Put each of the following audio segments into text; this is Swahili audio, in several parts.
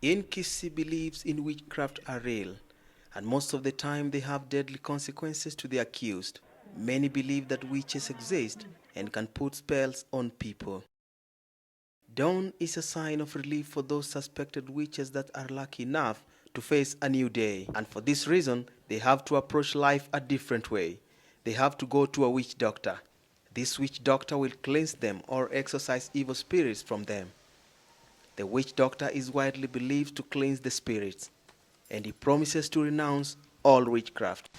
In Kisii believes in witchcraft are real, and most of the time they have deadly consequences to the accused. Many believe that witches exist and can put spells on people. Dawn is a sign of relief for those suspected witches that are lucky enough to face a new day. And for this reason, they have to approach life a different way. They have to go to a witch doctor. This witch doctor will cleanse them or exorcise evil spirits from them. The witch doctor is widely believed to cleanse the spirits, and he promises to renounce all witchcraft.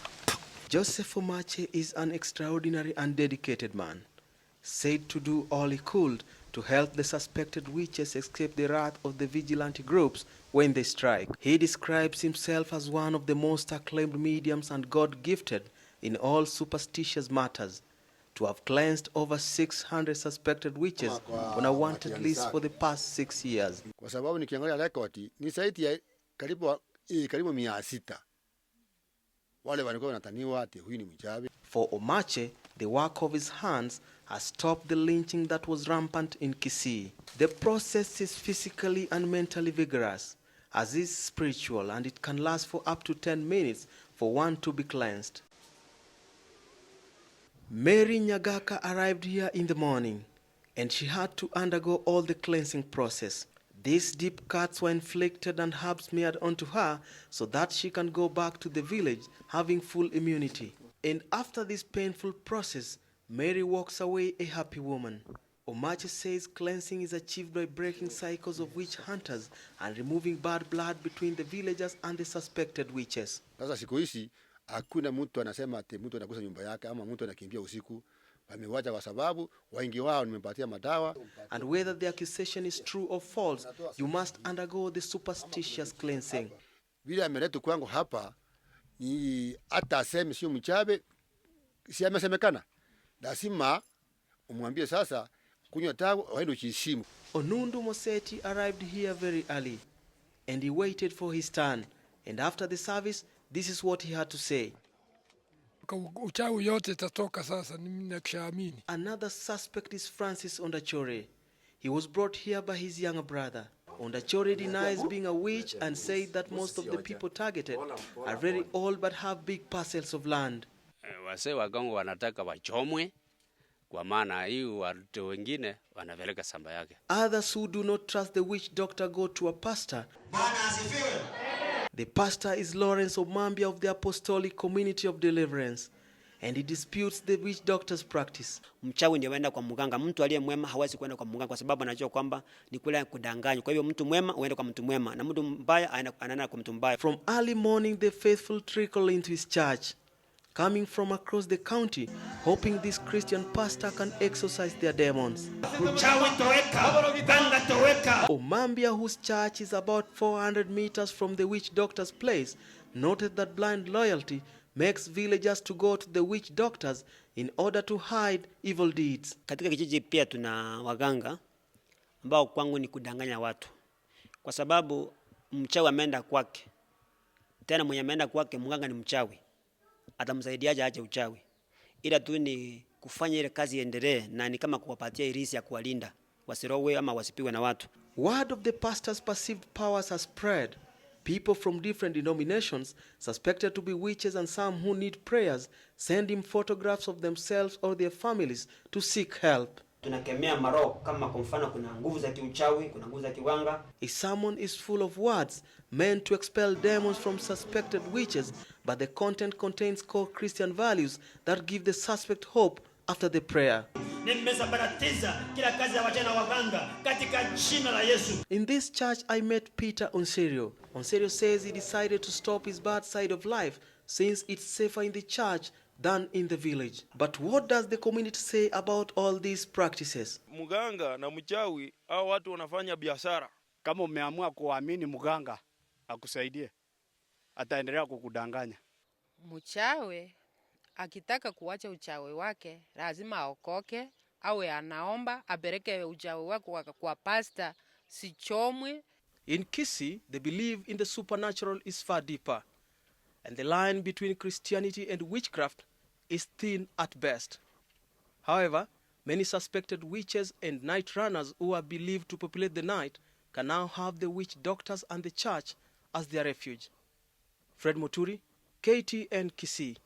Joseph Omache is an extraordinary and dedicated man, said to do all he could to help the suspected witches escape the wrath of the vigilante groups when they strike. He describes himself as one of the most acclaimed mediums and God-gifted in all superstitious matters, to have cleansed over 600 suspected witches on a wanted list for the past 6 years. Kwa sababu nikiangalia rekodi ni zaidi ya karibu 600 wale walikuwa wanataniwa ati huyu ni mchawi. For Omache, the work of his hands has stopped the lynching that was rampant in Kisii. The process is physically and mentally vigorous, as is spiritual, and it can last for up to 10 minutes for one to be cleansed. Mary Nyagaka arrived here in the morning, and she had to undergo all the cleansing process. These deep cuts were inflicted and herbs smeared onto her so that she can go back to the village having full immunity. And after this painful process, Mary walks away a happy woman. Omache says cleansing is achieved by breaking cycles of witch hunters and removing bad blood between the villagers and the suspected witches. Sasa siku hizi hakuna mtu anasema ati mtu anagusa nyumba yake ama mtu anakimbia usiku. Wamewacha kwa sababu wengi wao nimepatia madawa. And whether the accusation is true or false, you must undergo the superstitious cleansing. Vile ameleta kwangu hapa ni hata aseme sio mchawi, si amesemekana. Lazima umwambie sasa kunywa tagu waende uchisimu. Onundu Moseti arrived here very early, and he waited for his turn. And after the service, this is what he had to say. Uchawi yote itatoka sasa, nimeshaamini. Another suspect is Francis Ondachore. He was brought here by his younger brother. Ondachore denies being a witch and said that most of the people targeted are very old but have big parcels of land. Wase wagongo wanataka wachomwe kwa maana hii watu wengine wanapeleka samba yake. Others who do not trust the witch doctor go to a pastor. The pastor is Lawrence Omambia of the Apostolic Community of Deliverance, and he disputes the witch doctor's practice. Mchawi ndio waenda kwa mganga. Mtu aliye mwema hawezi kwenda kwa mganga kwa sababu anajua kwamba ni kule kudanganya. Kwa hivyo mtu mwema huenda kwa mtu mwema na mtu mbaya anaenda kwa mtu mbaya. From early morning the faithful trickle into his church, coming from across the county, hoping this Christian pastor can exorcise their demons. Omambia, whose church is about 400 meters from the witch doctor's place, noted that blind loyalty makes villagers to go to the witch doctors in order to hide evil deeds. Katika kijiji pia tuna waganga ambao kwangu ni kudanganya watu. Kwa sababu mchawi ameenda kwake. Tena mwenye ameenda kwake mganga ni mchawi. Atamsaidiaje aache uchawi? Ila tu ni kufanya ile kazi iendelee na ni kama kuwapatia irisi ya kuwalinda wasirowe ama wasipigwe na watu. Word of the pastor's perceived powers has spread. People from different denominations, suspected to be witches and some who need prayers, send him photographs of themselves or their families to seek help. Tunakemea maroho kama kwa mfano kuna nguvu za kiuchawi, kuna nguvu za kiwanga. A sermon is full of words meant to expel demons from suspected witches, but the content contains core Christian values that give the suspect hope after the prayer. In this church I met Peter Onserio. Onserio says he decided to stop his bad side of life since it's safer in the church than in the village. But what does the community say about all these practices? Muganga na mchawi hao watu wanafanya biashara. Kama umeamua kuamini muganga akusaidie, ataendelea kukudanganya. Mchawi akitaka kuacha uchawi wake lazima aokoke, awe anaomba, apeleke uchawi wake kwa pastor, sichomwe. In Kisii, they believe in the supernatural is far deeper, and the line between Christianity and witchcraft is thin at best. However, many suspected witches and night runners who are believed to populate the night can now have the witch doctors and the church as their refuge. Fred Muturi, KTN Kisii.